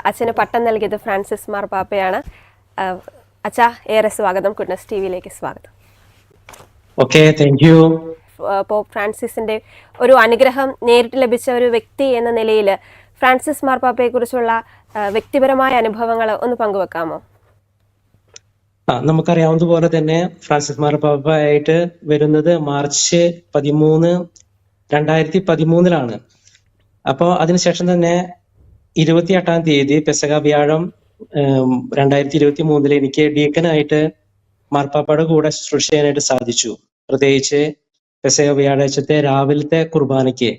അച്ഛന് പട്ടം നൽകിയത് ഫ്രാൻസിസ് മാർപ്പാപ്പയാണ്. അച്ഛാ, ഏറെ സ്വാഗതം. ഗുഡ്നസ് ടിവിയിലേക്ക് സ്വാഗതം. Okay, thank you. പോപ്പ് ഫ്രാൻസിസിന്റെ ഒരു അനുഗ്രഹം നേരിട്ട് ലഭിച്ച ഒരു വ്യക്തി എന്ന നിലയിൽ ഫ്രാൻസിസ് മാർപ്പാപ്പയെ കുറിച്ചുള്ള വ്യക്തിപരമായ അനുഭവങ്ങൾ ഒന്ന് പങ്കുവെക്കാമോ? നമുക്കറിയാവുന്നതുപോലെ തന്നെ ഫ്രാൻസിസ് മാർപ്പാപ്പയായിട്ട് വരുന്നത് മാർച്ച് 13, 2013 അപ്പോൾ അതിനുശേഷം തന്നെ 28-ാം തീയതി പെസഹ വ്യാഴം 2023 എനിക്ക് ഡീക്കനായിട്ട് മാർപ്പാപ്പയുടെ കൂടെ ശുശ്രൂഷ ചെയ്യാനായിട്ട് സാധിച്ചു. പ്രത്യേകിച്ച് പെസഹ വ്യാഴാഴ്ചത്തെ രാവിലത്തെ കുർബാനയ്ക്ക്,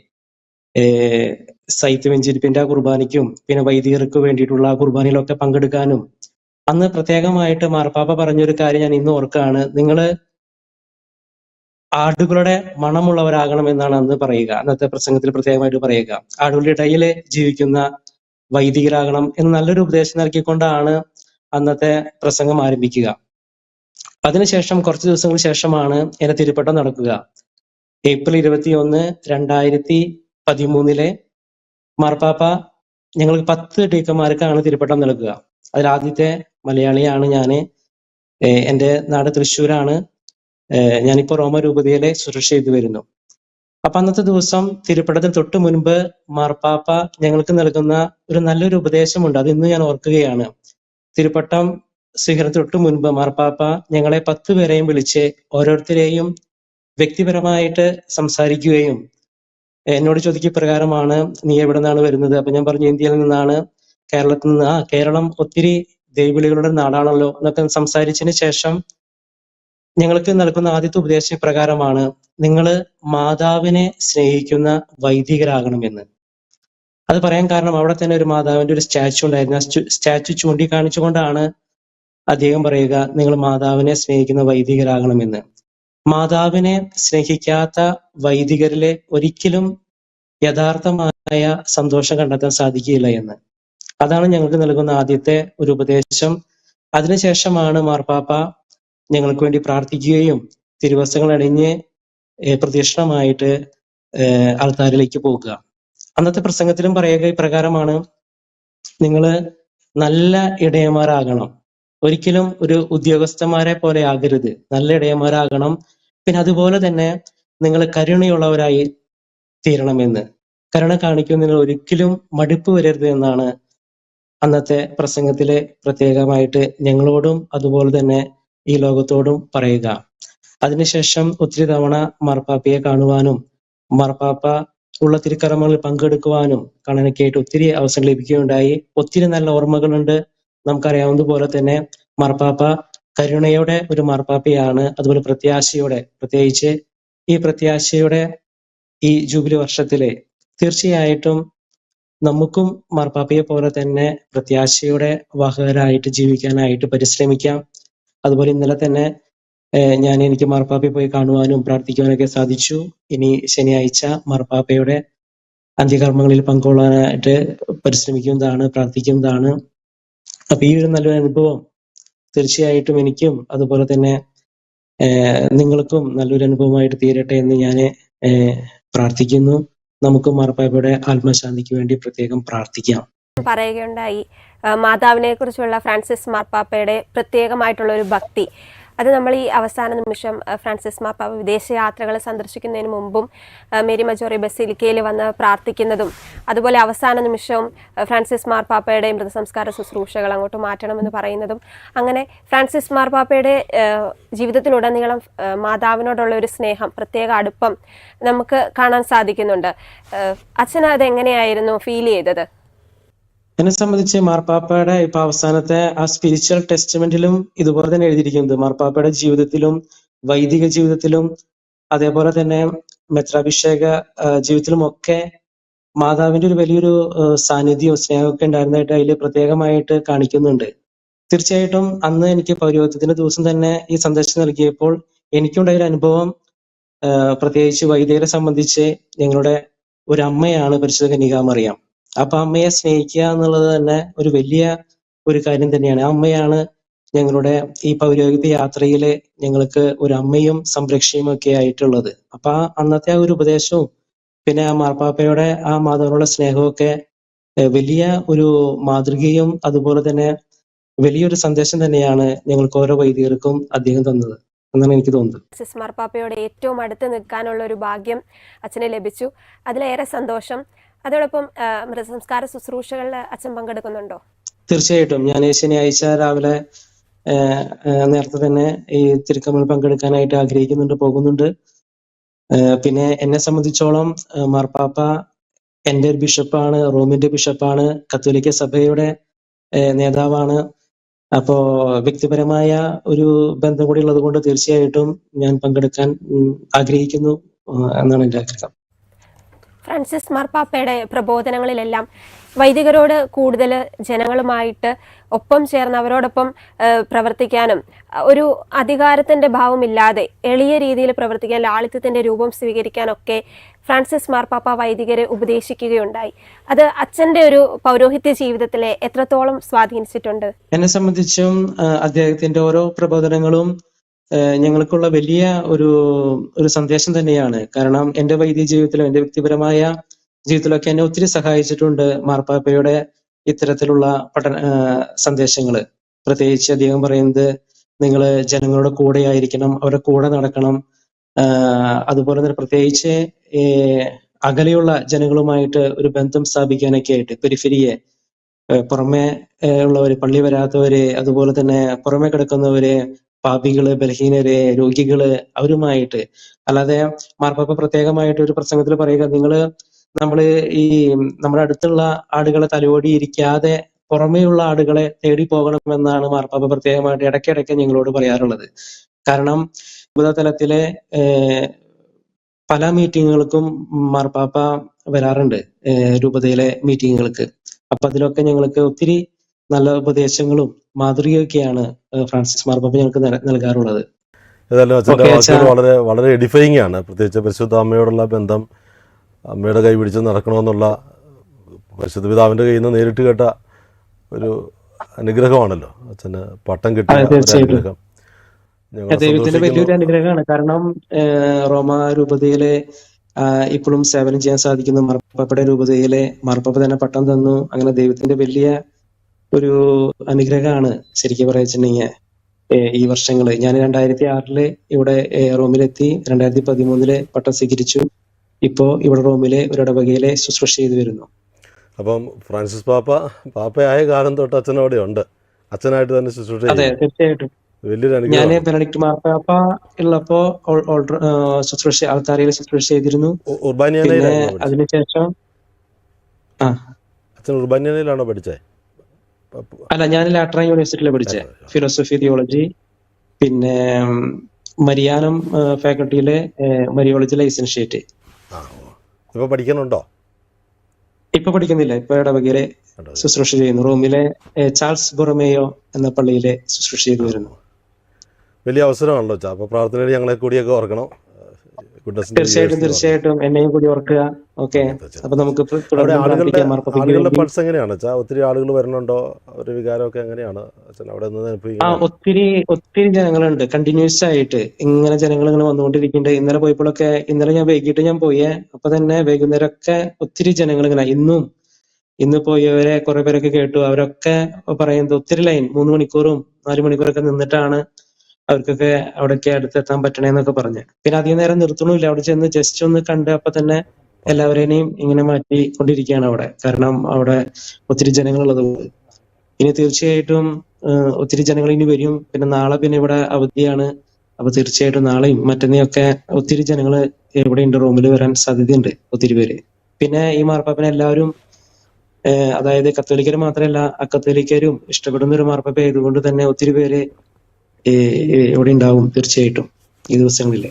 സൈത്ത് വെഞ്ചിരിപ്പിന്റെ കുർബാനയ്ക്കും പിന്നെ വൈദികർക്ക് വേണ്ടിയിട്ടുള്ള കുർബാനയിലൊക്കെ പങ്കെടുക്കാനും അന്ന് പ്രത്യേകമായിട്ട് മാർപ്പാപ്പ പറഞ്ഞൊരു കാര്യം ഞാൻ ഇന്ന് ഓർക്കാണ്. നിങ്ങള് ആടുകളുടെ മണമുള്ളവരാകണം എന്നാണ് അന്ന് പറയുക, അന്നത്തെ പ്രസംഗത്തിൽ പ്രത്യേകമായിട്ട് പറയുക. ആടുകളുടെ ഇടയിൽ ജീവിക്കുന്ന വൈദികരാകണം എന്ന് നല്ലൊരു ഉപദേശം നൽകിക്കൊണ്ടാണ് അന്നത്തെ പ്രസംഗം ആരംഭിക്കുക. അതിനുശേഷം കുറച്ച് ദിവസങ്ങൾക്ക് ശേഷമാണ് എന്റെ തിരുപ്പട്ടം നടക്കുക. ഏപ്രിൽ 21, 2013 മാർപ്പാപ്പ ഞങ്ങൾക്ക് 10 ടീക്കന്മാർക്കാണ് തിരുപ്പട്ടം നൽകുക. അതിലാദ്യത്തെ മലയാളിയാണ് ഞാന്. എൻ്റെ നാട് തൃശ്ശൂരാണ്. ഞാനിപ്പോ റോമ രൂപതയിലെ ശുശ്രൂഷ ചെയ്തു വരുന്നു. അപ്പൊ അന്നത്തെ ദിവസം തിരുപ്പട്ടത്തിന് തൊട്ട് മുൻപ് മാർപ്പാപ്പ ഞങ്ങൾക്ക് നൽകുന്ന ഒരു നല്ലൊരു ഉപദേശമുണ്ട്. അത് ഇന്ന് ഞാൻ ഓർക്കുകയാണ്. തിരുപ്പട്ടം സ്വീകരണത്തിന് തൊട്ട് മുൻപ് മാർപ്പാപ്പ ഞങ്ങളെ 10 പേരെയും വിളിച്ച് ഓരോരുത്തരെയും വ്യക്തിപരമായിട്ട് സംസാരിക്കുകയും എന്നോട് ചോദിക്കുക പ്രകാരമാണ്, നീ എവിടെ നിന്നാണ് വരുന്നത്? അപ്പൊ ഞാൻ പറഞ്ഞു, ഇന്ത്യയിൽ നിന്നാണ്. കേരളത്തിൽ നിന്ന്. കേരളം ഒത്തിരി ദൈവവിളികളുടെ നാടാണല്ലോ എന്നൊക്കെ സംസാരിച്ചതിന് ശേഷം ഞങ്ങൾക്ക് നൽകുന്ന ആദ്യത്തെ ഉപദേശ പ്രകാരമാണ്, നിങ്ങൾ മാതാവിനെ സ്നേഹിക്കുന്ന വൈദികരാകണമെന്ന്. അത് പറയാൻ കാരണം അവിടെ തന്നെ ഒരു മാതാവിന്റെ ഒരു സ്റ്റാച്ചു ഉണ്ടായിരുന്നു. ആ സ്റ്റാച്ചു ചൂണ്ടിക്കാണിച്ചുകൊണ്ടാണ് അദ്ദേഹം പറയുക, നിങ്ങൾ മാതാവിനെ സ്നേഹിക്കുന്ന വൈദികരാകണമെന്ന്. മാതാവിനെ സ്നേഹിക്കാത്ത വൈദികരിലെ ഒരിക്കലും യഥാർത്ഥമായ സന്തോഷം കണ്ടെത്താൻ സാധിക്കുകയില്ല എന്ന്. അതാണ് ഞങ്ങൾക്ക് നൽകുന്ന ആദ്യത്തെ ഒരു ഉപദേശം. അതിനുശേഷമാണ് മാർപ്പാപ്പ ഞങ്ങൾക്ക് വേണ്ടി പ്രാർത്ഥിക്കുകയും തിരുവസ്ത്രങ്ങൾ അണിഞ്ഞ് പ്രദക്ഷിണമായിട്ട് ആൾത്താരിലേക്ക് പോകുക. അന്നത്തെ പ്രസംഗത്തിലും പറയുക ഇപ്രകാരമാണ്, നിങ്ങൾ നല്ല ഇടയന്മാരാകണം, ഒരിക്കലും ഒരു ഉദ്യോഗസ്ഥന്മാരെ പോലെ ആകരുത്, നല്ല ഇടയന്മാരാകണം. പിന്നെ അതുപോലെ തന്നെ നിങ്ങൾ കരുണയുള്ളവരായി തീരണമെന്ന്. കരുണ കാണിക്കുന്നതിന് ഒരിക്കലും മടുപ്പ് വരരുത് എന്നാണ് അന്നത്തെ പ്രസംഗത്തില് പ്രത്യേകമായിട്ട് ഞങ്ങളോടും അതുപോലെ തന്നെ ഈ ലോകത്തോടും പറയുക. അതിനുശേഷം ഒത്തിരി തവണ മാർപ്പാപ്പയെ കാണുവാനും മാർപ്പാപ്പ ഉള്ള തിരുക്കർമ്മങ്ങളിൽ പങ്കെടുക്കുവാനും കാണാനൊക്കെയായിട്ട് ഒത്തിരി അവസരം ലഭിക്കുകയുണ്ടായി. ഒത്തിരി നല്ല ഓർമ്മകളുണ്ട്. നമുക്കറിയാവുന്നതുപോലെ തന്നെ മാർപ്പാപ്പ കരുണയുടെ ഒരു മാർപ്പാപ്പയാണ്. അതുപോലെ പ്രത്യാശയുടെ, പ്രത്യേകിച്ച് ഈ പ്രത്യാശയുടെ ഈ ജൂബിലി വർഷത്തിലെ തീർച്ചയായിട്ടും നമുക്കും മാർപ്പാപ്പയെ പോലെ തന്നെ പ്രത്യാശയുടെ വാഹകരായിട്ട് ജീവിക്കാനായിട്ട് പരിശ്രമിക്കാം. അതുപോലെ ഇന്നലെ തന്നെ എനിക്ക് മാർപ്പാപ്പയെ പോയി കാണുവാനും പ്രാർത്ഥിക്കുവാനൊക്കെ സാധിച്ചു. ഇനി ശനിയാഴ്ച മാർപ്പാപ്പയുടെ അന്ത്യകർമ്മങ്ങളിൽ പങ്കുകൊള്ളാനായിട്ട് പരിശ്രമിക്കുന്നതാണ്, പ്രാർത്ഥിക്കുന്നതാണ്. അപ്പൊ ഈ ഒരു നല്ലൊരു അനുഭവം തീർച്ചയായിട്ടും എനിക്കും അതുപോലെ തന്നെ നിങ്ങൾക്കും നല്ലൊരു അനുഭവമായിട്ട് തീരട്ടെ എന്ന് ഞാൻ പ്രാർത്ഥിക്കുന്നു. നമുക്ക് മാർപ്പാപ്പയുടെ ആത്മശാന്തിക്ക് വേണ്ടി പ്രത്യേകം പ്രാർത്ഥിക്കാം. പറയുകയുണ്ടായി മാതാവിനെ കുറിച്ചുള്ള ഫ്രാൻസിസ് മാർപ്പാപ്പയുടെ പ്രത്യേകമായിട്ടുള്ള ഒരു ഭക്തി. അത് നമ്മൾ ഈ അവസാന നിമിഷം ഫ്രാൻസിസ് മാർപ്പാപ്പ വിദേശയാത്രകൾ സന്ദർശിക്കുന്നതിന് മുമ്പും മേരി മജോറി ബസിലിക്കയിൽ വന്ന് പ്രാർത്ഥിക്കുന്നതും, അതുപോലെ അവസാന നിമിഷവും ഫ്രാൻസിസ് മാർപ്പാപ്പയുടെ മൃതസംസ്കാര ശുശ്രൂഷകൾ അങ്ങോട്ട് മാറ്റണമെന്ന് പറയുന്നതും, അങ്ങനെ ഫ്രാൻസിസ് മാർപ്പാപ്പയുടെ ജീവിതത്തിലുടനീളം മാതാവിനോടുള്ള ഒരു സ്നേഹം, പ്രത്യേക അടുപ്പം നമുക്ക് കാണാൻ സാധിക്കുന്നുണ്ട്. അച്ഛന് അത് എങ്ങനെയായിരുന്നു ഫീൽ ചെയ്തത്? എന്നെ സംബന്ധിച്ച് മാർപ്പാപ്പയുടെ ഇപ്പൊ അവസാനത്തെ ആ സ്പിരിച്വൽ ടെസ്റ്റ്മെന്റിലും ഇതുപോലെ തന്നെ എഴുതിയിരിക്കുന്നത്, മാർപ്പാപ്പയുടെ ജീവിതത്തിലും വൈദിക ജീവിതത്തിലും അതേപോലെ തന്നെ മെത്രാഭിഷേക ജീവിതത്തിലും ഒക്കെ മാതാവിന്റെ ഒരു വലിയൊരു സാന്നിധ്യവും സ്നേഹമൊക്കെ ഉണ്ടായിരുന്നതായിട്ട് അതിൽ പ്രത്യേകമായിട്ട് കാണിക്കുന്നുണ്ട്. തീർച്ചയായിട്ടും അന്ന് എനിക്ക് പൗരോഹിത്യത്തിന്റെ ദിവസം തന്നെ ഈ സന്ദേശം നൽകിയപ്പോൾ എനിക്കുണ്ടായ ഒരു അനുഭവം, പ്രത്യേകിച്ച് വൈദികരെ സംബന്ധിച്ച് ഞങ്ങളുടെ ഒരു അമ്മയാണ് പരിശുദ്ധ കന്യകാമറിയാം. അപ്പൊ അമ്മയെ സ്നേഹിക്കുക എന്നുള്ളത് തന്നെ ഒരു വലിയ ഒരു കാര്യം തന്നെയാണ്. ആ അമ്മയാണ് ഞങ്ങളുടെ ഈ പൗരോഹിത്യ യാത്രയില് ഞങ്ങൾക്ക് ഒരു അമ്മയും സംരക്ഷയും ഒക്കെ ആയിട്ടുള്ളത്. അപ്പൊ അന്നത്തെ ആ ഒരു ഉപദേശവും പിന്നെ ആ മാർപ്പാപ്പയുടെ ആ മാതാവിനുള്ള സ്നേഹമൊക്കെ വലിയ ഒരു മാതൃകയും അതുപോലെ തന്നെ വലിയൊരു സന്ദേശം തന്നെയാണ് ഞങ്ങൾക്ക് ഓരോ വൈദികർക്കും അദ്ദേഹം തന്നത് എന്നാണ് എനിക്ക് തോന്നുന്നത്. ഫ്രാൻസിസ് മാർപ്പാപ്പയോട് ഏറ്റവും അടുത്ത് നിൽക്കാനുള്ള ഒരു ഭാഗ്യം അച്ഛന് ലഭിച്ചു. അതിലേറെ സന്തോഷം. അതോടൊപ്പം മൃതസംസ്കാര ശുശ്രൂഷകളിൽ അച്ഛൻ പങ്കെടുക്കുന്നുണ്ടോ? തീർച്ചയായിട്ടും ഞാൻ ശനിയാഴ്ച രാവിലെ നേരത്തെ തന്നെ ഈ തിരുക്കർമ്മങ്ങളിൽ പങ്കെടുക്കാനായിട്ട് ആഗ്രഹിക്കുന്നുണ്ട്, പോകുന്നുണ്ട്. പിന്നെ എന്നെ സംബന്ധിച്ചോളം മാർപ്പാപ്പ എൻ്റെ ഒരു ബിഷപ്പാണ്, റോമിന്റെ ബിഷപ്പാണ്, കത്തോലിക്ക സഭയുടെ നേതാവാണ്. അപ്പോ വ്യക്തിപരമായ ഒരു ബന്ധം കൂടി ഉള്ളത് കൊണ്ട് തീർച്ചയായിട്ടും ഞാൻ പങ്കെടുക്കാൻ ആഗ്രഹിക്കുന്നു എന്നാണ് എൻ്റെ ആഗ്രഹം. ഫ്രാൻസിസ് മാർപ്പാപ്പയുടെ പ്രബോധനങ്ങളിലെല്ലാം വൈദികരോട് കൂടുതൽ ജനങ്ങളുമായിട്ട് ഒപ്പം ചേർന്ന് അവരോടൊപ്പം പ്രവർത്തിക്കാനും ഒരു അധികാരത്തിന്റെ ഭാവമില്ലാതെ എളിയ രീതിയിൽ പ്രവർത്തിക്കാൻ, ലാളിത്യത്തിന്റെ രൂപം സ്വീകരിക്കാനൊക്കെ ഫ്രാൻസിസ് മാർപ്പാപ്പ വൈദികരെ ഉപദേശിക്കുകയുണ്ടായി. അത് അച്ഛന്റെ ഒരു പൗരോഹിത്യ ജീവിതത്തിലെ എത്രത്തോളം സ്വാധീനിച്ചിട്ടുണ്ട്? എന്നെ സംബന്ധിച്ചും അദ്ദേഹത്തിന്റെ ഓരോ പ്രബോധനങ്ങളും ഞങ്ങൾക്കുള്ള വലിയ ഒരു സന്ദേശം തന്നെയാണ്. കാരണം എൻ്റെ വൈദിക ജീവിതത്തിലും എൻ്റെ വ്യക്തിപരമായ ജീവിതത്തിലൊക്കെ എന്നെ ഒത്തിരി സഹായിച്ചിട്ടുണ്ട് മാർപ്പാപ്പയുടെ ഇത്തരത്തിലുള്ള സന്ദേശങ്ങള്. പ്രത്യേകിച്ച് അദ്ദേഹം പറയുന്നത് നിങ്ങൾ ജനങ്ങളുടെ കൂടെ ആയിരിക്കണം, അവരുടെ കൂടെ നടക്കണം. അതുപോലെ തന്നെ പ്രത്യേകിച്ച് അകലെയുള്ള ജനങ്ങളുമായിട്ട് ഒരു ബന്ധം സ്ഥാപിക്കാനൊക്കെ ആയിട്ട് പെരിഫെരിയെ, പുറമെ ഉള്ളവര്, പള്ളി വരാത്തവര്, അതുപോലെ തന്നെ പുറമെ കിടക്കുന്നവര്, പാപികള്, ബലഹീനര്, രോഗികള്, അവരുമായിട്ട്. അല്ലാതെ മാർപ്പാപ്പ പ്രത്യേകമായിട്ട് ഒരു പ്രസംഗത്തിൽ പറയുക, നമ്മുടെ അടുത്തുള്ള ആടുകളെ തലോടി ഇരിക്കാതെ പുറമേയുള്ള ആടുകളെ തേടി പോകണമെന്നാണ് മാർപ്പാപ്പ പ്രത്യേകമായിട്ട് ഇടയ്ക്കിടയ്ക്ക് ഞങ്ങളോട് പറയാറുള്ളത്. കാരണം തലത്തിലെ പല മീറ്റിങ്ങുകൾക്കും മാർപ്പാപ്പ വരാറുണ്ട്, രൂപതയിലെ മീറ്റിങ്ങുകൾക്ക്. അപ്പൊ അതിലൊക്കെ ഞങ്ങൾക്ക് ഒത്തിരി നല്ല ഉപദേശങ്ങളും മാതൃകയൊക്കെയാണ് ഫ്രാൻസിസ് മാർപ്പാപ്പ ഞങ്ങൾക്ക് നൽകാറുള്ളത്. ഏതായാലും അച്ഛൻ്റെ വാക്കുകൾ വളരെ വളരെ എഡിഫയിങ് ആണ്. പ്രത്യേകിച്ച് പരിശുദ്ധ അമ്മയോടുള്ള ബന്ധം, അമ്മയുടെ കൈ പിടിച്ച് നടക്കണമെന്നുള്ള പരിശുദ്ധ പിതാവിൻ്റെ കയ്യിൽ നിന്ന് നേരിട്ട് കേട്ട ഒരു അനുഗ്രഹമാണല്ലോ അച്ഛന് പട്ടം കിട്ടിയ അനുഗ്രഹം. ദൈവത്തിന്റെ വലിയൊരു അനുഗ്രഹമാണ്. കാരണം റോമ രൂപതയിലെ ഇപ്പോഴും സേവനം ചെയ്യാൻ സാധിക്കുന്നു. മാർപ്പാപ്പയുടെ രൂപതയിലെ മാർപ്പാപ്പ തന്നെ പട്ടം തന്നു. അങ്ങനെ ദൈവത്തിന്റെ വലിയ ഒരു അനുഗ്രഹമാണ് ശരിക്കും പറയുന്നുണ്ടെങ്കിൽ ഈ വർഷങ്ങള്. ഞാൻ 2006 ഇവിടെ റോമിലെത്തി, 2013 പട്ടം സ്വീകരിച്ചു. ഇപ്പോ ഇവിടെ റോമിലെ ഒരു ഇടവകയിലെ ശുശ്രൂഷ ചെയ്തു വരുന്നു. അപ്പം ഫ്രാൻസിസ് പാപ്പയായ കാലം തൊട്ട് അച്ഛനവിടെ ഉണ്ട്, അച്ഛനായിട്ട് തന്നെ ശുശ്രൂഷ. അതെ, തീർച്ചയായിട്ടും. ഞാൻ ബെനഡിക്ട് മാർപ്പാപ്പ ഉള്ളപ്പോ ശുശ്രൂഷ ആൾത്താരയിൽ ശുശ്രൂഷ ചെയ്തിരുന്നു. അതിനുശേഷം അച്ഛൻ ഉർബാനിയയിലാണോ പഠിച്ചത്? അല്ല, ഞാൻ ലാട്രാൻ യൂണിവേഴ്സിറ്റിയിലാണ് പഠിച്ചത്, ഫിലോസഫി, തിയോളജി. പിന്നെ മരിയാനം ഫാക്കൽറ്റിയിലെ മരിയോളജി ലൈസൻഷ്യേറ്റ്. ഇപ്പൊ പഠിക്കുന്നുണ്ടോ? ഇപ്പൊ പഠിക്കുന്നില്ല, ഇപ്പൊ ഇടവകയിലെ ശുശ്രൂഷ ചെയ്യുന്നു. റോമിലെ ചാൾസ് ബൊറോമേയോ എന്ന പള്ളിയിലെ ശുശ്രൂഷ ചെയ്തു വരുന്നു. വലിയ അവസരമാണല്ലോ. അപ്പൊ പ്രാർത്ഥനയിൽ ഞങ്ങളെ കൂടിയൊക്കെ ഓർക്കണം. തീർച്ചയായിട്ടും എന്നെയും കൂടി ഓർക്കുക. ഓക്കെ, അപ്പൊ നമുക്ക് ആളുകളുടെ പൾസ് എങ്ങനെയാണ്? ഒത്തിരി ആളുകൾ വരുന്നുണ്ടോ? ഒരു വികാരമൊക്കെ എങ്ങനെയാണ് അവിടെ നിന്ന്? ഒത്തിരി ജനങ്ങളുണ്ട്. കണ്ടിന്യൂസ് ആയിട്ട് ഇങ്ങനെ ജനങ്ങൾ ഇങ്ങനെ വന്നുകൊണ്ടിരിക്കുന്നുണ്ട്. ഇന്നലെ ഞാൻ വൈകിട്ട് ഞാൻ പോയേ, അപ്പൊ തന്നെ വൈകുന്നേരമൊക്കെ ഒത്തിരി ജനങ്ങൾ ഇങ്ങനെ. ഇന്ന് പോയവരെ കുറെ പേരൊക്കെ കേട്ടു. അവരൊക്കെ പറയുന്നത് ഒത്തിരി ലൈൻ 3 മണിക്കൂറും 4 മണിക്കൂറൊക്കെ നിന്നിട്ടാണ് അവർക്കൊക്കെ അവിടേക്ക് അടുത്തെത്താൻ പറ്റണേന്നൊക്കെ പറഞ്ഞ്. പിന്നെ അധികം നേരം നിർത്തണമില്ല, അവിടെ ചെന്ന് ജസ്റ്റ് ഒന്ന് കണ്ട് അപ്പൊ തന്നെ എല്ലാവരെയും ഇങ്ങനെ മാറ്റിക്കൊണ്ടിരിക്കുകയാണ് അവിടെ. കാരണം അവിടെ ഒത്തിരി ജനങ്ങളുള്ളത് കൊണ്ട്. ഇനി തീർച്ചയായിട്ടും ഒത്തിരി ജനങ്ങൾ ഇനി വരും. പിന്നെ നാളെ പിന്നെ ഇവിടെ അവധിയാണ്. അപ്പൊ തീർച്ചയായിട്ടും നാളെയും മറ്റന്നെയൊക്കെ ഒത്തിരി ജനങ്ങൾ ഇവിടെ ഉണ്ട്, റൂമിൽ വരാൻ സാധ്യതയുണ്ട്, ഒത്തിരി പേര്. പിന്നെ ഈ മാർപ്പാപ്പനെ എല്ലാവരും, അതായത് കത്തോലിക്കര് മാത്രമല്ല അക്കത്തോലിക്കരും ഇഷ്ടപ്പെടുന്ന ഒരു മാർപ്പാപ്പ ആയതുകൊണ്ട് തന്നെ ഒത്തിരി പേര് ഇവിടെ ഉണ്ടാവും തീർച്ചയായിട്ടും ഈ ദിവസങ്ങളില്.